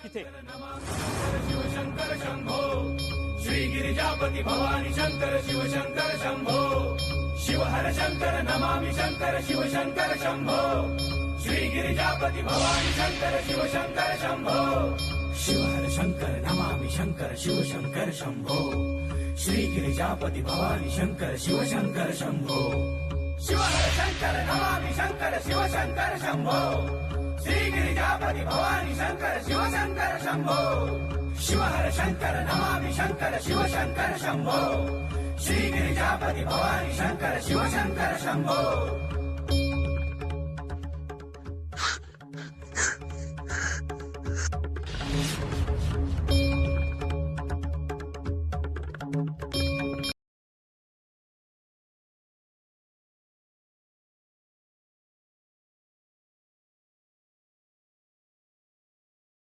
तिथे शिवशंकर शंभो श्री गिरिजापती भवानी शंकर शिवशंकर शंभो शिवहर शंकर नमामि शंकर शिवशंकर शंभो श्री गिरिजापती भवानी शंकर शिवशंकर शंभो शिवहर शंकर नमामि शंकर शिवशंकर शंभो श्री गिरिजापती भवानी शंकर शिवशंकर शंभो शिवहर शंकर नमामि शंकर शिवशंकर शंभो श्री गिरिजापती भवानी शंकर शिवशंकर शंभो शिवहर शंकर नमामि शंकर शिवशंकर शंभो श्री गिरिजापती भवानी शंकर शिवशंकर शंभो